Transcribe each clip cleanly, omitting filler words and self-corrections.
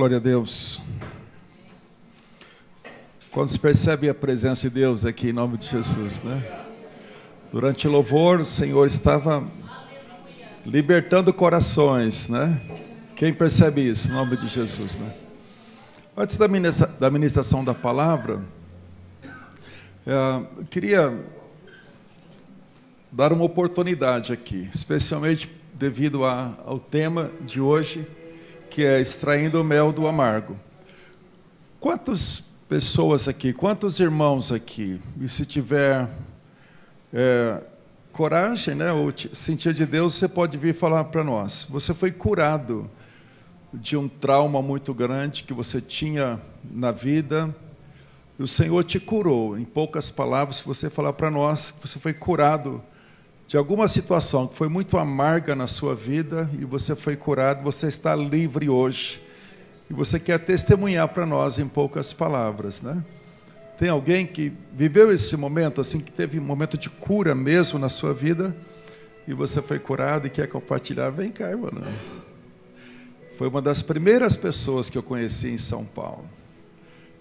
Glória a Deus. Quando se percebe a presença de Deus aqui, em nome de Jesus, né? Durante o louvor, o Senhor estava libertando corações, né? Quem percebe isso, em nome de Jesus, né? Antes da ministração da palavra, eu queria dar uma oportunidade aqui, especialmente devido ao tema de hoje, que é extraindo o mel do amargo. Quantas pessoas aqui, quantos irmãos aqui, e se tiver coragem, né, ou sentir de Deus, você pode vir falar para nós. Você foi curado de um trauma muito grande que você tinha na vida, e o Senhor te curou. Em poucas palavras, se você falar para nós que você foi curado de alguma situação que foi muito amarga na sua vida, e você foi curado, você está livre hoje, e você quer testemunhar para nós em poucas palavras, né? Tem alguém que viveu esse momento, assim, que teve um momento de cura mesmo na sua vida, e você foi curado e quer compartilhar? Vem cá, irmão. Foi uma das primeiras pessoas que eu conheci em São Paulo.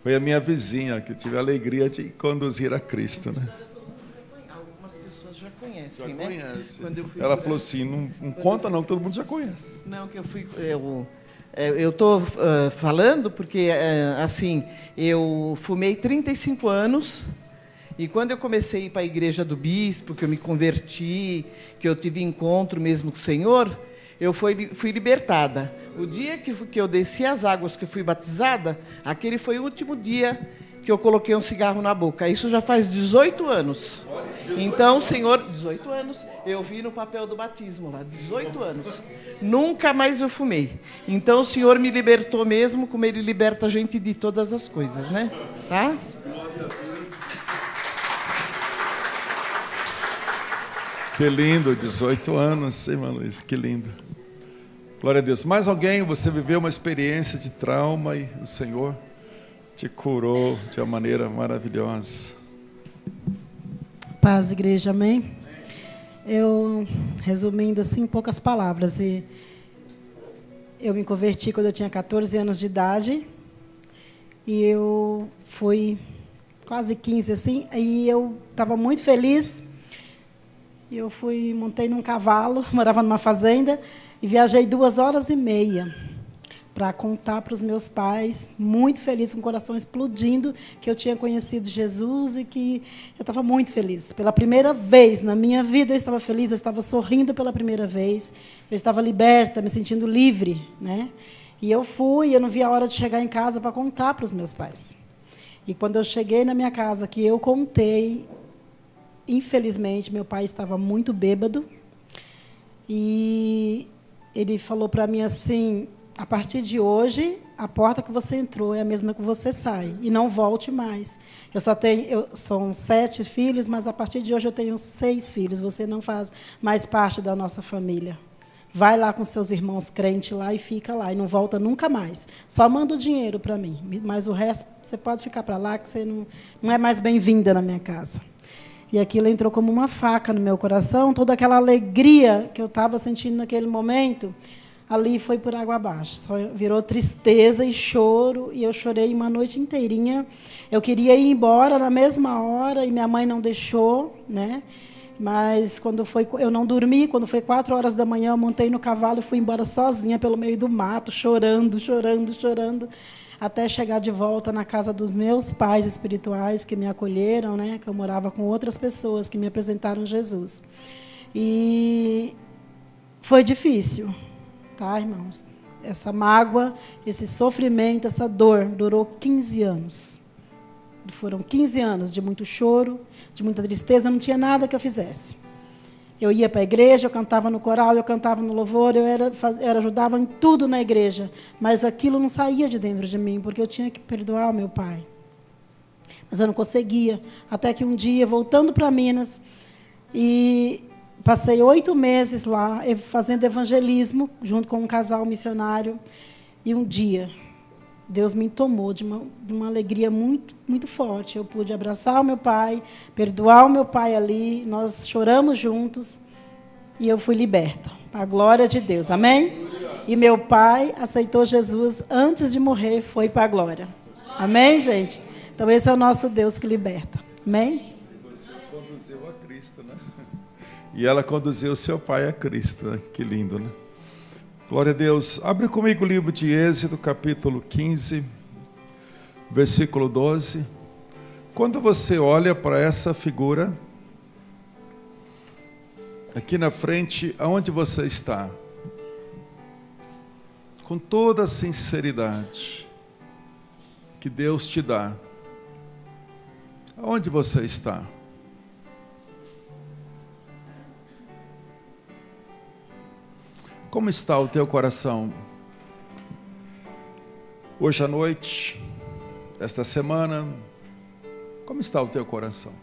Foi a minha vizinha, que eu tive a alegria de conduzir a Cristo, né? Algumas pessoas já conhecem, já né? Conhece. Quando eu fui ela falou assim, não conta não, que todo mundo já conhece. Não, que eu estou falando porque, assim, eu fumei 35 anos, e quando eu comecei a ir para a igreja do bispo, que eu me converti, que eu tive encontro mesmo com o Senhor, eu fui libertada. O dia que eu desci as águas, que eu fui batizada, aquele foi o último dia que eu coloquei um cigarro na boca. Isso já faz 18 anos. Então, Senhor, 18 anos, eu vi no papel do batismo lá, 18 anos. Nunca mais eu fumei. Então, o Senhor me libertou mesmo, como Ele liberta a gente de todas as coisas, né? Tá? Que lindo, 18 anos, irmã Luiz, que lindo. Glória a Deus. Mais alguém, você viveu uma experiência de trauma e o Senhor te curou de uma maneira maravilhosa. Paz, igreja, amém? Eu, resumindo assim, em poucas palavras, eu me converti quando eu tinha 14 anos de idade, e eu fui quase 15, assim, e eu estava muito feliz. Eu montei num cavalo, morava numa fazenda, e viajei 2h30 para contar para os meus pais, muito feliz, com o coração explodindo, que eu tinha conhecido Jesus e que eu estava muito feliz. Pela primeira vez na minha vida eu estava feliz, eu estava sorrindo pela primeira vez, eu estava liberta, me sentindo livre, né? E eu não vi a hora de chegar em casa para contar para os meus pais. E quando eu cheguei na minha casa, que eu contei, infelizmente, meu pai estava muito bêbado, e ele falou para mim assim: a partir de hoje, a porta que você entrou é a mesma que você sai, e não volte mais. São 7 filhos, mas a partir de hoje eu tenho 6 filhos, você não faz mais parte da nossa família. Vai lá com seus irmãos crentes lá e fica lá, e não volta nunca mais. Só manda o dinheiro para mim, mas o resto você pode ficar para lá, que você não é mais bem-vinda na minha casa. E aquilo entrou como uma faca no meu coração, toda aquela alegria que eu estava sentindo naquele momento, ali foi por água abaixo. Só virou tristeza e choro, e eu chorei uma noite inteirinha. Eu queria ir embora na mesma hora, e minha mãe não deixou, né? Mas eu não dormi, quando foi 4h da manhã, eu montei no cavalo e fui embora sozinha pelo meio do mato, chorando, até chegar de volta na casa dos meus pais espirituais, que me acolheram, né? Que eu morava com outras pessoas que me apresentaram Jesus. E foi difícil, tá, irmãos? Essa mágoa, esse sofrimento, essa dor durou 15 anos. Foram 15 anos de muito choro, de muita tristeza, não tinha nada que eu fizesse. Eu ia para a igreja, eu cantava no coral, eu cantava no louvor, eu ajudava em tudo na igreja, mas aquilo não saía de dentro de mim, porque eu tinha que perdoar o meu pai. Mas eu não conseguia, até que um dia, voltando para Minas, e passei 8 meses lá, fazendo evangelismo, junto com um casal missionário, e um dia Deus me tomou de uma alegria muito, muito forte. Eu pude abraçar o meu pai, perdoar o meu pai ali, nós choramos juntos, e eu fui liberta. A glória de Deus. Amém? E meu pai aceitou Jesus antes de morrer e foi para a glória. Amém, gente? Então esse é o nosso Deus que liberta. Amém? E você conduziu a Cristo, né? E ela conduziu o seu pai a Cristo, né? Que lindo, né? Glória a Deus. Abre comigo o livro de Êxodo, capítulo 15, versículo 12. Quando você olha para essa figura, aqui na frente, aonde você está? Com toda a sinceridade que Deus te dá, aonde você está? Como está o teu coração? Hoje à noite, esta semana, como está o teu coração?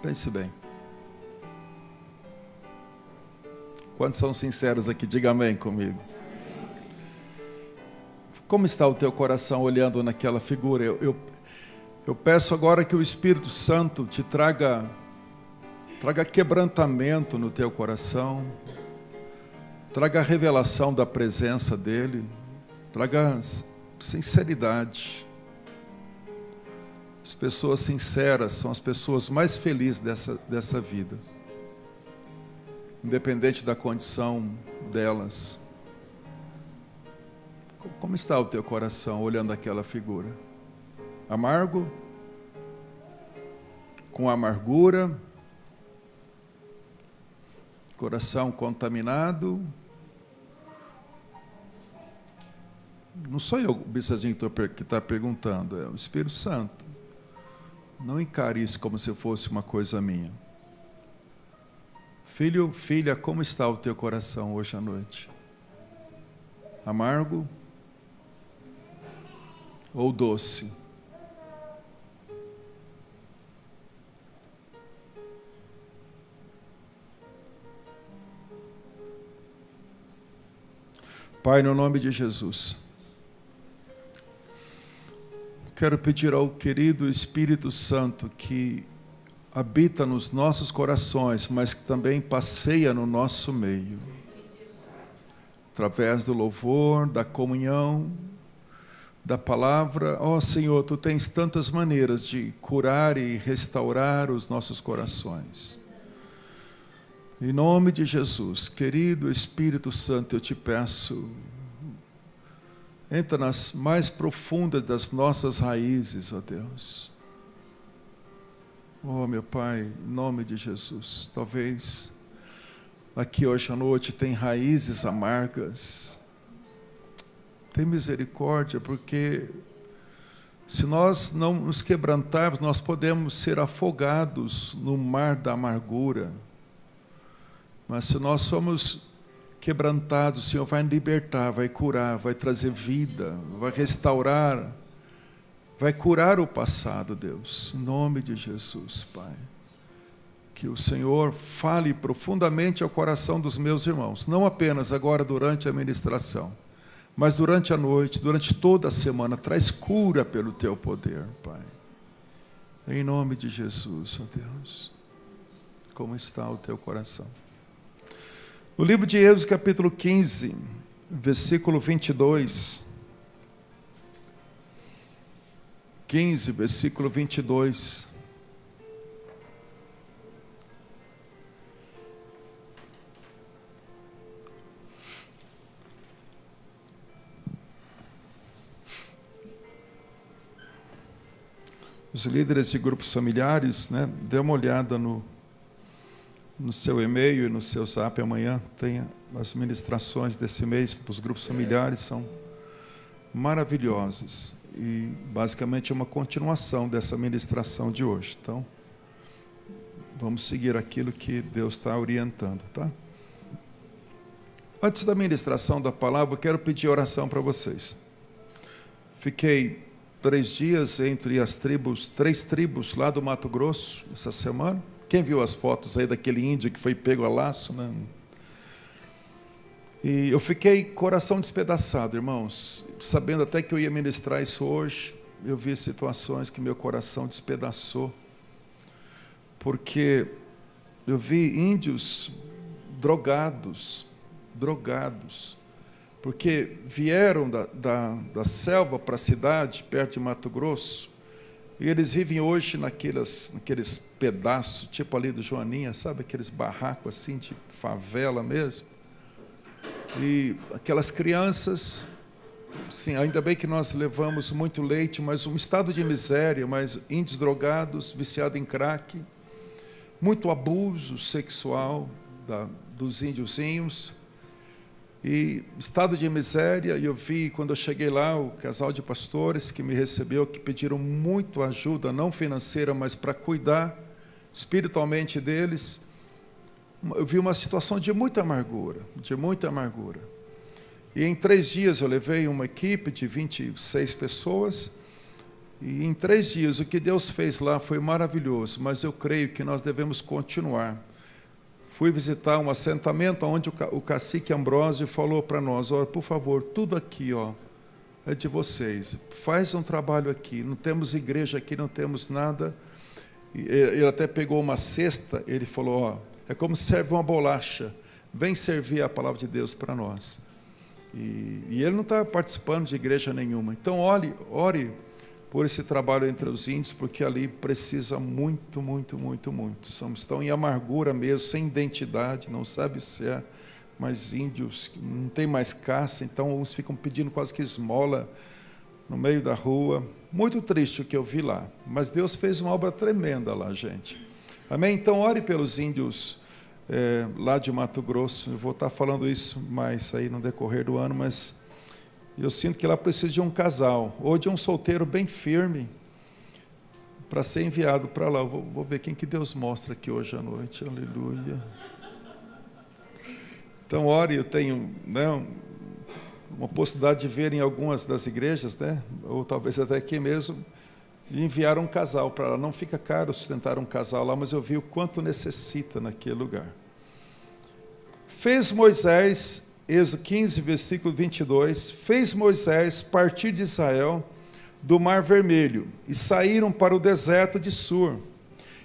Pense bem. Quantos são sinceros aqui? Diga amém comigo. Como está o teu coração olhando naquela figura? Eu peço agora que o Espírito Santo te traga quebrantamento no teu coração, traga a revelação da presença dEle, traga sinceridade. As pessoas sinceras são as pessoas mais felizes dessa vida, independente da condição delas. Como está o teu coração olhando aquela figura? Amargo? Com amargura? Coração contaminado? Não sou eu, Bissazinho, que está perguntando, é o Espírito Santo. Não encare isso como se fosse uma coisa minha. Filho, filha, como está o teu coração hoje à noite? Amargo ou doce? Pai, no nome de Jesus, quero pedir ao querido Espírito Santo que habita nos nossos corações, mas que também passeia no nosso meio, através do louvor, da comunhão, da palavra. Ó Senhor, Tu tens tantas maneiras de curar e restaurar os nossos corações. Em nome de Jesus, querido Espírito Santo, eu te peço, entra nas mais profundas das nossas raízes, ó Deus. Oh, meu Pai, em nome de Jesus, talvez aqui hoje à noite tem raízes amargas. Tem misericórdia, porque se nós não nos quebrantarmos, nós podemos ser afogados no mar da amargura. Mas se nós somos quebrantados, o Senhor vai libertar, vai curar, vai trazer vida, vai restaurar, vai curar o passado, Deus. Em nome de Jesus, Pai. Que o Senhor fale profundamente ao coração dos meus irmãos, não apenas agora durante a ministração, mas durante a noite, durante toda a semana. Traz cura pelo Teu poder, Pai. Em nome de Jesus, ó Deus. Como está o teu coração? No livro de Êxodo, capítulo 15, versículo 22. 15, versículo 22. Os líderes de grupos familiares, né, dê uma olhada no seu e-mail e no seu zap amanhã. Tem as ministrações desse mês para os grupos familiares, são maravilhosas. E basicamente é uma continuação dessa ministração de hoje. Então, vamos seguir aquilo que Deus está orientando, tá? Antes da ministração da palavra, eu quero pedir oração para vocês. Fiquei 3 dias entre as 3 tribos lá do Mato Grosso, essa semana. Quem viu as fotos aí daquele índio que foi pego a laço, né? E eu fiquei coração despedaçado, irmãos, sabendo até que eu ia ministrar isso hoje. Eu vi situações que meu coração despedaçou, porque eu vi índios drogados, porque vieram da selva para a cidade, perto de Mato Grosso, e eles vivem hoje naqueles pedaços, tipo ali do Joaninha, sabe, aqueles barracos assim, de favela mesmo. E aquelas crianças, sim, ainda bem que nós levamos muito leite, mas um estado de miséria, mas índios drogados, viciados em crack, muito abuso sexual dos índiozinhos, e estado de miséria. E eu vi, quando eu cheguei lá, o casal de pastores que me recebeu, que pediram muito ajuda, não financeira, mas para cuidar espiritualmente deles. Eu vi uma situação de muita amargura, de muita amargura. E em 3 dias eu levei uma equipe de 26 pessoas, e em 3 dias o que Deus fez lá foi maravilhoso, mas eu creio que nós devemos continuar. Fui visitar um assentamento onde o cacique Ambrósio falou para nós: olha, por favor, tudo aqui é de vocês, faz um trabalho aqui, não temos igreja aqui, não temos nada. Ele até pegou uma cesta, ele falou: é como se serve uma bolacha, vem servir a palavra de Deus para nós. E ele não está participando de igreja nenhuma. Então ore por esse trabalho entre os índios, porque ali precisa muito, muito, muito, muito. Estão em amargura mesmo, sem identidade, não sabe se é, mas índios não tem mais caça, então uns ficam pedindo quase que esmola no meio da rua. Muito triste o que eu vi lá, mas Deus fez uma obra tremenda lá, gente. Amém? Então ore pelos índios lá de Mato Grosso. Eu vou estar falando isso mais aí no decorrer do ano, mas eu sinto que lá precisa de um casal, ou de um solteiro bem firme, para ser enviado para lá. Vou ver quem que Deus mostra aqui hoje à noite. Aleluia. Então, ore. Eu tenho uma possibilidade de ver em algumas das igrejas, ou talvez até aqui mesmo, e enviar um casal para lá. Não fica caro sustentar um casal lá, mas eu vi o quanto necessita naquele lugar. Fez Moisés, Êxodo 15, versículo 22, fez Moisés partir de Israel do Mar Vermelho, e saíram para o deserto de Sur,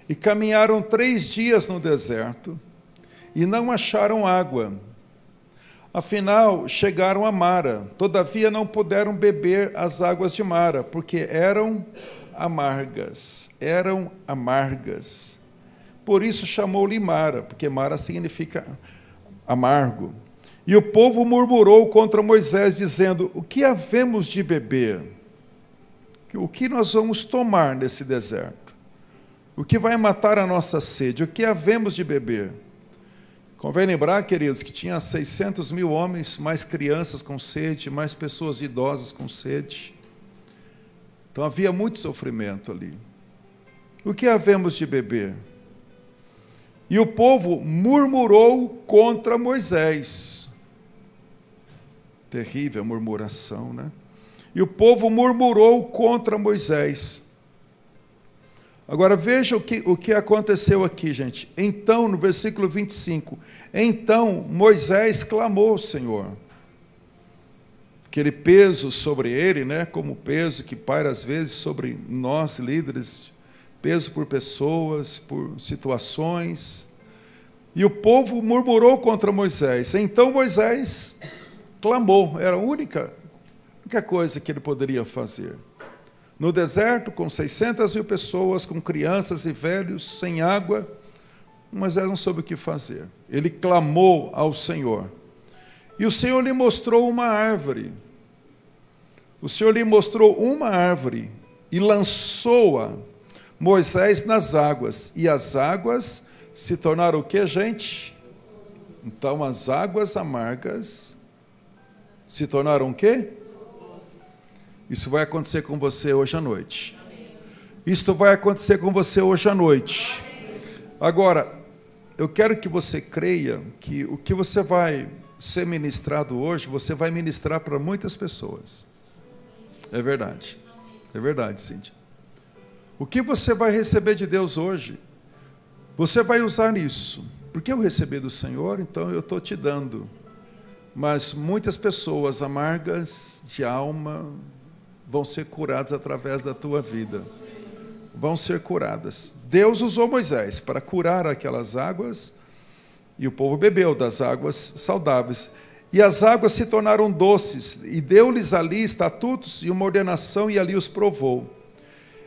e caminharam 3 dias no deserto, e não acharam água. Afinal, chegaram a Mara, todavia não puderam beber as águas de Mara, porque eram amargas. Por isso chamou-lhe Mara, porque Mara significa amargo. E o povo murmurou contra Moisés, dizendo: o que havemos de beber? O que nós vamos tomar nesse deserto? O que vai matar a nossa sede? O que havemos de beber? Convém lembrar, queridos, que tinha 600.000 homens, mais crianças com sede, mais pessoas idosas com sede. Então havia muito sofrimento ali. O que havemos de beber? E o povo murmurou contra Moisés. Terrível a murmuração, né? E o povo murmurou contra Moisés. Agora veja o que aconteceu aqui, gente. Então, no versículo 25, então Moisés clamou ao Senhor. Aquele peso sobre ele, como o peso que paira às vezes sobre nós, líderes, peso por pessoas, por situações. E o povo murmurou contra Moisés. Então Moisés clamou, era a única coisa que ele poderia fazer. No deserto, com 600.000 pessoas, com crianças e velhos, sem água, Moisés não soube o que fazer. Ele clamou ao Senhor. E o Senhor lhe mostrou uma árvore. O Senhor lhe mostrou uma árvore e lançou-a Moisés nas águas. E as águas se tornaram o quê, gente? Então as águas amargas se tornaram o quê? Isso vai acontecer com você hoje à noite. Isso vai acontecer com você hoje à noite. Agora, eu quero que você creia que o que você vai ser ministrado hoje, você vai ministrar para muitas pessoas. É verdade, Cíntia. O que você vai receber de Deus hoje, você vai usar isso. Porque eu recebi do Senhor, então eu estou te dando. Mas muitas pessoas amargas de alma vão ser curadas através da tua vida. Vão ser curadas. Deus usou Moisés para curar aquelas águas, e o povo bebeu das águas saudáveis. E as águas se tornaram doces, e deu-lhes ali estatutos e uma ordenação, e ali os provou.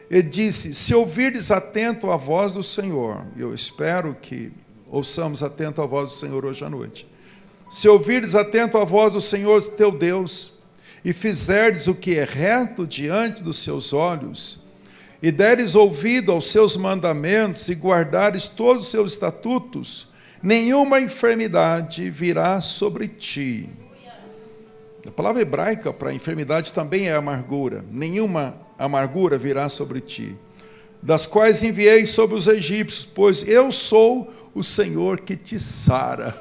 E disse: se ouvirdes atento a voz do Senhor, eu espero que ouçamos atento a voz do Senhor hoje à noite. Se ouvirdes atento a voz do Senhor teu Deus, e fizerdes o que é reto diante dos seus olhos, e deres ouvido aos seus mandamentos, e guardares todos os seus estatutos, nenhuma enfermidade virá sobre ti. A palavra hebraica para enfermidade também é amargura. Nenhuma amargura virá sobre ti, das quais enviei sobre os egípcios, pois eu sou o Senhor que te sara.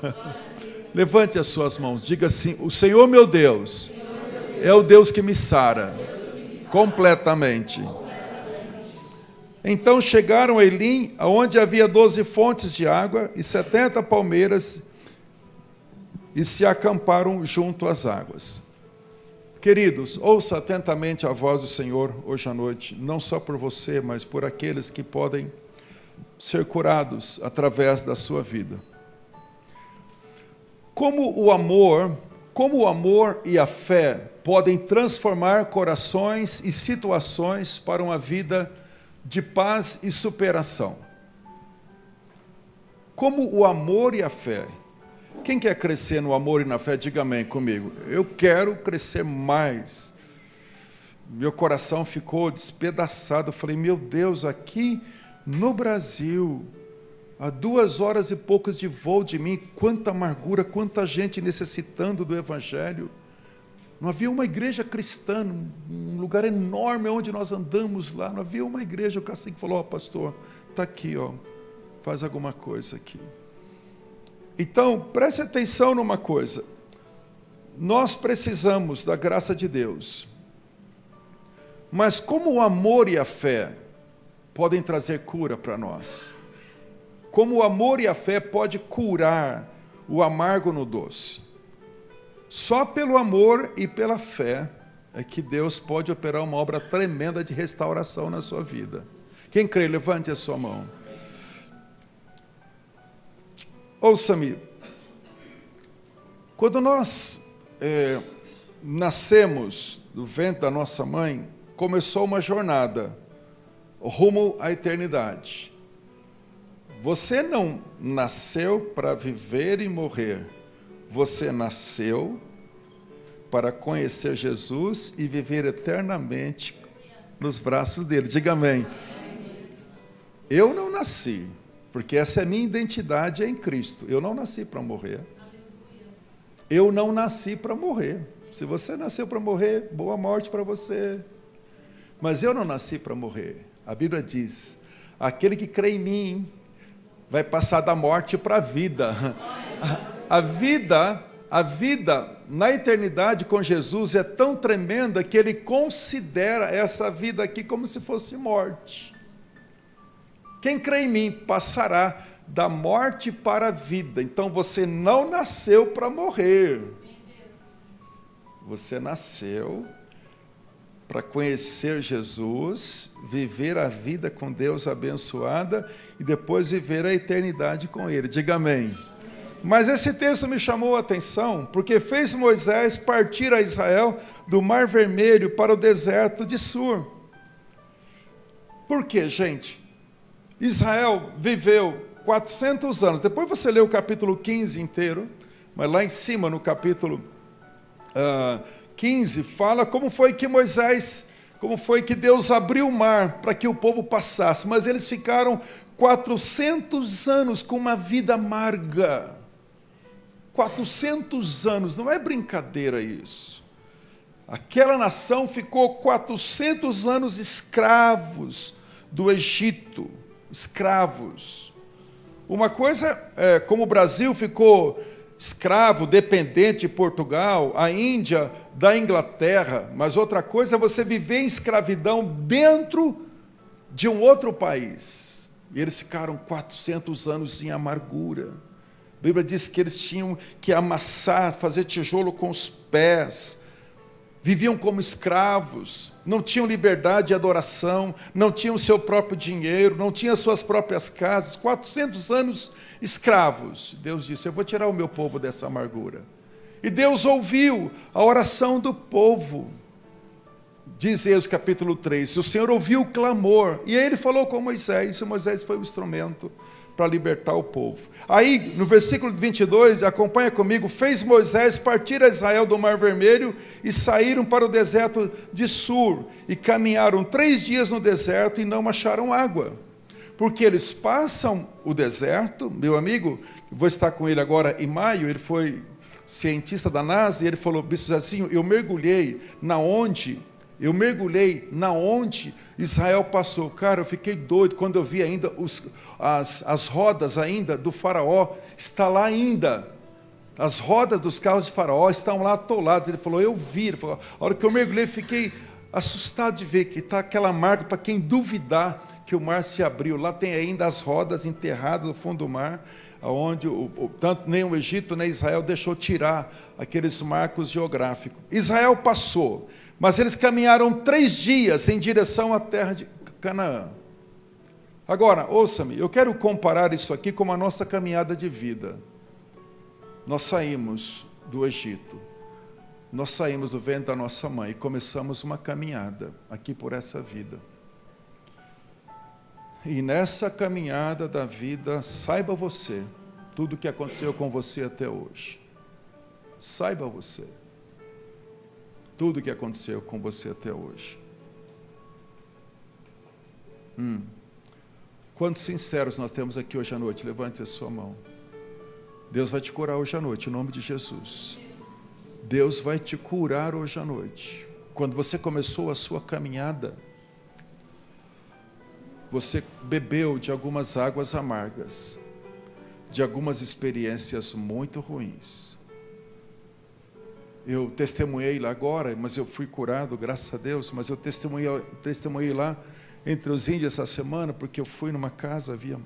Levante as suas mãos, diga assim: o Senhor meu Deus é o Deus que me sara completamente. Então chegaram a Elim, onde havia 12 fontes de água e 70 palmeiras, e se acamparam junto às águas. Queridos, ouça atentamente a voz do Senhor hoje à noite, não só por você, mas por aqueles que podem ser curados através da sua vida. Como o amor e a fé podem transformar corações e situações para uma vida de paz e superação. Como o amor e a fé. Quem quer crescer no amor e na fé, diga amém comigo. Eu quero crescer mais. Meu coração ficou despedaçado. Eu falei, meu Deus, aqui no Brasil, a 2 horas e poucas de voo de mim, quanta amargura, quanta gente necessitando do Evangelho. Não havia uma igreja cristã, um lugar enorme onde nós andamos lá, não havia uma igreja. O cacique falou: ó, pastor, está aqui, ó, faz alguma coisa aqui. Então, preste atenção numa coisa. Nós precisamos da graça de Deus. Mas como o amor e a fé podem trazer cura para nós? Como o amor e a fé podem curar o amargo no doce? Só pelo amor e pela fé é que Deus pode operar uma obra tremenda de restauração na sua vida. Quem crê, levante a sua mão. Ouça-me. Quando nós nascemos do ventre da nossa mãe, começou uma jornada rumo à eternidade. Você não nasceu para viver e morrer. Você nasceu para conhecer Jesus e viver eternamente nos braços dele. Diga amém. Eu não nasci, porque essa é a minha identidade em Cristo. Eu não nasci para morrer. Eu não nasci para morrer. Se você nasceu para morrer, boa morte para você. Mas eu não nasci para morrer. A Bíblia diz: aquele que crê em mim vai passar da morte para a vida. A vida na eternidade com Jesus é tão tremenda que ele considera essa vida aqui como se fosse morte. Quem crê em mim passará da morte para a vida. Então você não nasceu para morrer. Você nasceu para conhecer Jesus, viver a vida com Deus abençoada e depois viver a eternidade com Ele. Diga amém. Mas esse texto me chamou a atenção, porque fez Moisés partir a Israel do Mar Vermelho para o deserto de Sur. Por quê, gente? Israel viveu 400 anos. Depois você lê o capítulo 15 inteiro, mas lá em cima, no capítulo 15, fala como foi que Deus abriu o mar para que o povo passasse. Mas eles ficaram 400 anos com uma vida amarga. 400 anos, não é brincadeira isso. Aquela nação ficou 400 anos escravos do Egito, escravos. Uma coisa é como o Brasil ficou escravo, dependente de Portugal, a Índia da Inglaterra, mas outra coisa é você viver em escravidão dentro de um outro país. E eles ficaram 400 anos em amargura. A Bíblia diz que eles tinham que amassar, fazer tijolo com os pés, viviam como escravos, não tinham liberdade de adoração, não tinham seu próprio dinheiro, não tinham suas próprias casas, 400 anos escravos. Deus disse: eu vou tirar o meu povo dessa amargura. E Deus ouviu a oração do povo. Diz Êxodo capítulo 3, o Senhor ouviu o clamor, e aí ele falou com Moisés, e Moisés foi o instrumento para libertar o povo. Aí, no versículo 22, acompanha comigo, fez Moisés partir a Israel do Mar Vermelho, e saíram para o deserto de Sur, e caminharam 3 dias no deserto, e não acharam água. Porque eles passam o deserto, meu amigo, vou estar com ele agora em maio, ele foi cientista da NASA, e ele falou, Bispo Zezinho, eu mergulhei na onde Israel passou. Cara, eu fiquei doido quando eu vi ainda as rodas ainda do faraó, está lá ainda. As rodas dos carros de faraó estão lá atoladas. Ele falou, eu vi. Ele falou, a hora que eu mergulhei, fiquei assustado de ver que está aquela marca, para quem duvidar que o mar se abriu. Lá tem ainda as rodas enterradas no fundo do mar, onde tanto nem o Egito nem Israel deixou tirar aqueles marcos geográficos. Israel passou, mas eles caminharam 3 dias em direção à terra de Canaã. Agora, ouça-me, eu quero comparar isso aqui com a nossa caminhada de vida. Nós saímos do Egito, nós saímos do ventre da nossa mãe e começamos uma caminhada aqui por essa vida. E nessa caminhada da vida, saiba você, tudo o que aconteceu com você até hoje. Saiba você, tudo o que aconteceu com você até hoje. Quantos sinceros nós temos aqui hoje à noite? Levante a sua mão. Deus vai te curar hoje à noite, em nome de Jesus. Deus vai te curar hoje à noite. Quando você começou a sua caminhada, você bebeu de algumas águas amargas, de algumas experiências muito ruins. Eu testemunhei lá agora, mas eu fui curado, graças a Deus, mas eu testemunhei lá entre os índios essa semana, porque eu fui numa casa, havia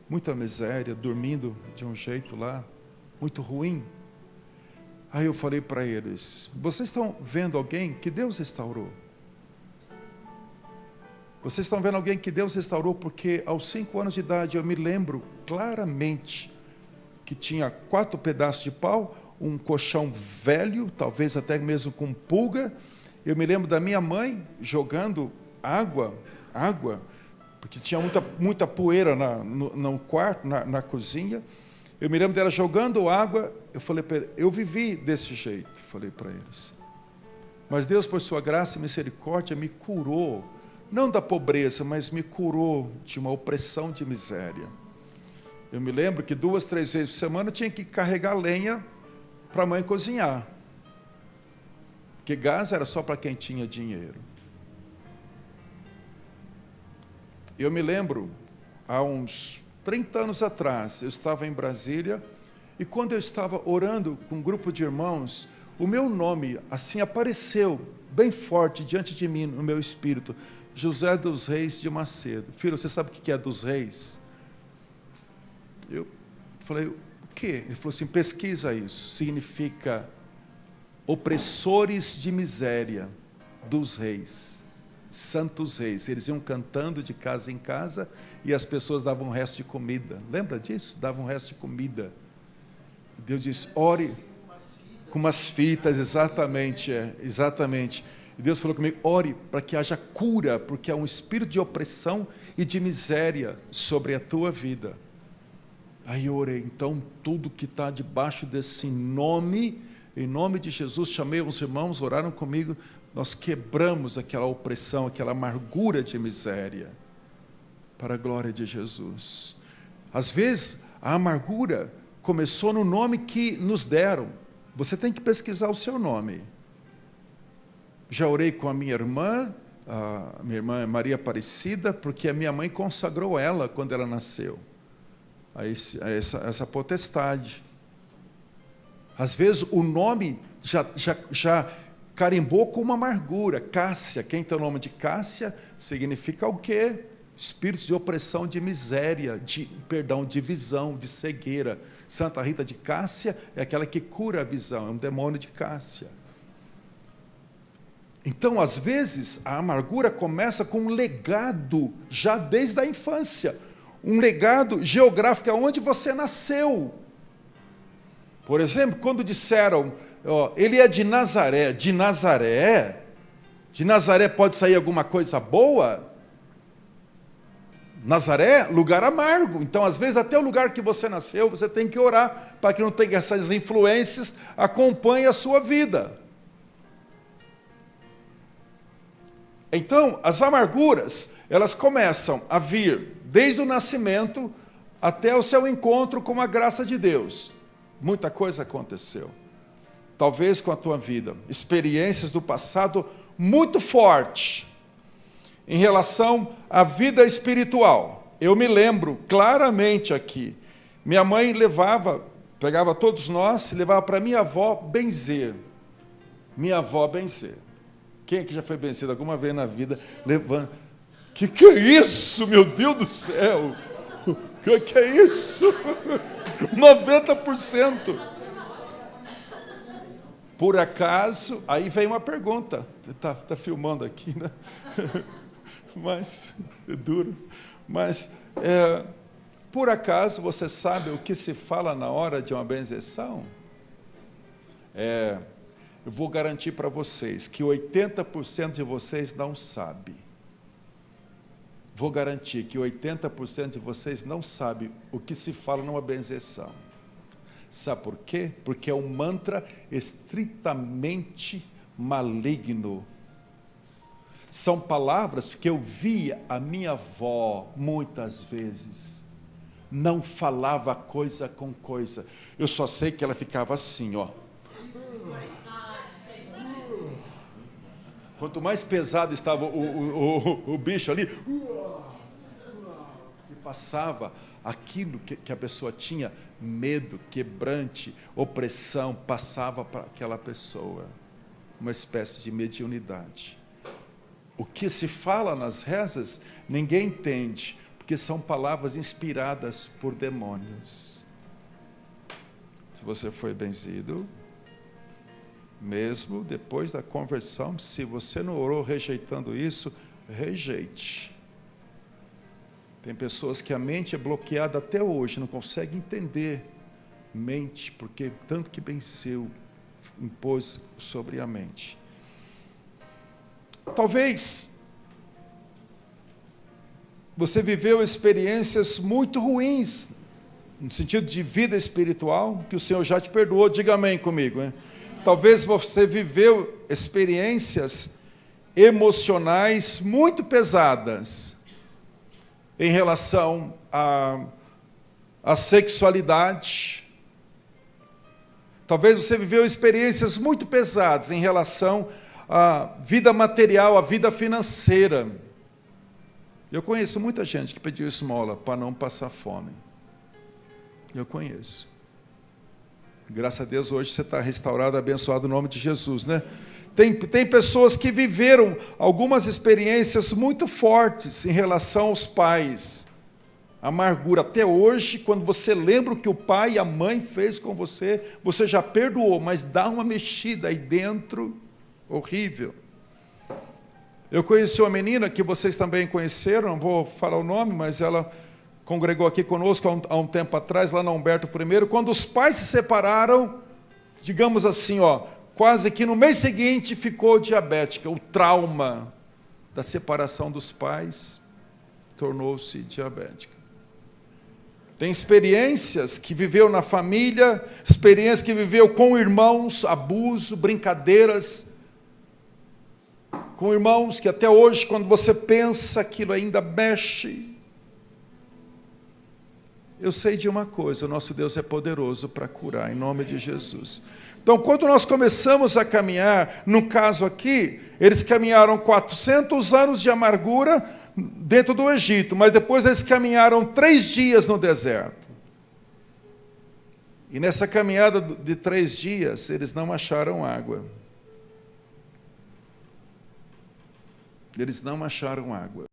muita miséria, dormindo de um jeito lá, muito ruim. Aí eu falei para eles, vocês estão vendo alguém que Deus restaurou? Vocês estão vendo alguém que Deus restaurou? Porque aos 5 anos de idade eu me lembro claramente que tinha 4 pedaços de pau, um colchão velho, talvez até mesmo com pulga. Eu me lembro da minha mãe jogando água, porque tinha muita poeira no quarto, na cozinha. Eu me lembro dela jogando água. Eu falei para ele, eu vivi desse jeito, falei para eles. Mas Deus, por sua graça e misericórdia, me curou, não da pobreza, mas me curou de uma opressão de miséria. Eu me lembro que 2, 3 vezes por semana eu tinha que carregar lenha para a mãe cozinhar, porque gás era só para quem tinha dinheiro. Eu me lembro, há uns 30 anos atrás, eu estava em Brasília, e quando eu estava orando com um grupo de irmãos, o meu nome assim apareceu bem forte diante de mim, no meu espírito, José dos Reis de Macedo. Filho, você sabe o que é dos reis? Eu falei, o quê? Ele falou assim, pesquisa isso. Significa opressores de miséria dos reis, santos reis. Eles iam cantando de casa em casa e as pessoas davam um resto de comida. Lembra disso? Davam um resto de comida. Deus disse, ore com umas fitas, exatamente. E Deus falou comigo, ore para que haja cura, porque há um espírito de opressão e de miséria sobre a tua vida. Aí eu orei, então tudo que está debaixo desse nome, em nome de Jesus, chamei os irmãos, oraram comigo, nós quebramos aquela opressão, aquela amargura de miséria, para a glória de Jesus. Às vezes, a amargura começou no nome que nos deram. Você tem que pesquisar o seu nome. Já orei com a minha irmã é Maria Aparecida, porque a minha mãe consagrou ela quando ela nasceu, a essa potestade. Às vezes o nome já carimbou com uma amargura. Cássia, quem tem o nome de Cássia, significa o quê? Espíritos de opressão, de miséria, de visão, de cegueira. Santa Rita de Cássia é aquela que cura a visão, é um demônio de Cássia. Então, às vezes, a amargura começa com um legado, já desde a infância. Um legado geográfico, onde você nasceu. Por exemplo, quando disseram, ó, ele é de Nazaré. De Nazaré? De Nazaré pode sair alguma coisa boa? Nazaré, lugar amargo. Então, às vezes, até o lugar que você nasceu, você tem que orar para que não tenha essas influências acompanhem a sua vida. Então, as amarguras, elas começam a vir desde o nascimento até o seu encontro com a graça de Deus. Muita coisa aconteceu. Talvez com a tua vida. Experiências do passado muito fortes em relação à vida espiritual. Eu me lembro claramente aqui. Minha mãe pegava todos nós e levava para minha avó benzer. Minha avó benzer. Quem aqui já foi benzido alguma vez na vida? Levanta. Que é isso, meu Deus do céu? Que é isso? 90%. Por acaso, aí vem uma pergunta. Está filmando aqui, né? Mas, é duro. Mas, por acaso, você sabe o que se fala na hora de uma benzeção? Eu vou garantir para vocês que 80% de vocês não sabe. Vou garantir que 80% de vocês não sabem o que se fala numa benzeção. Sabe por quê? Porque é um mantra estritamente maligno. São palavras que eu via a minha avó muitas vezes. Não falava coisa com coisa. Eu só sei que ela ficava assim, ó. Quanto mais pesado estava o bicho ali, e passava aquilo que a pessoa tinha, medo, quebrante, opressão, passava para aquela pessoa. Uma espécie de mediunidade. O que se fala nas rezas, ninguém entende, porque são palavras inspiradas por demônios. Se você foi benzido, mesmo depois da conversão, se você não orou rejeitando isso, rejeite. Tem pessoas que a mente é bloqueada até hoje, não consegue entender mente, porque tanto que venceu, impôs sobre a mente. Talvez você viveu experiências muito ruins, no sentido de vida espiritual, que o Senhor já te perdoou, diga amém comigo, hein? Talvez você viveu experiências emocionais muito pesadas em relação à sexualidade. Talvez você viveu experiências muito pesadas em relação à vida material, à vida financeira. Eu conheço muita gente que pediu esmola para não passar fome. Eu conheço. Graças a Deus, hoje você está restaurado, abençoado no nome de Jesus, né? Tem pessoas que viveram algumas experiências muito fortes em relação aos pais. Amargura. Até hoje, quando você lembra o que o pai e a mãe fez com você, você já perdoou, mas dá uma mexida aí dentro, horrível. Eu conheci uma menina que vocês também conheceram, não vou falar o nome, mas ela congregou aqui conosco há um tempo atrás, lá na Humberto I, quando os pais se separaram, digamos assim, ó, quase que no mês seguinte ficou diabética. O trauma da separação dos pais tornou-se diabética. Tem experiências que viveu na família, experiências que viveu com irmãos, abuso, brincadeiras, com irmãos que até hoje, quando você pensa, aquilo ainda mexe. Eu sei de uma coisa, o nosso Deus é poderoso para curar, em nome de Jesus. Então, quando nós começamos a caminhar, no caso aqui, eles caminharam 400 anos de amargura dentro do Egito, mas depois eles caminharam 3 dias no deserto. E nessa caminhada de 3 dias, eles não acharam água. Eles não acharam água.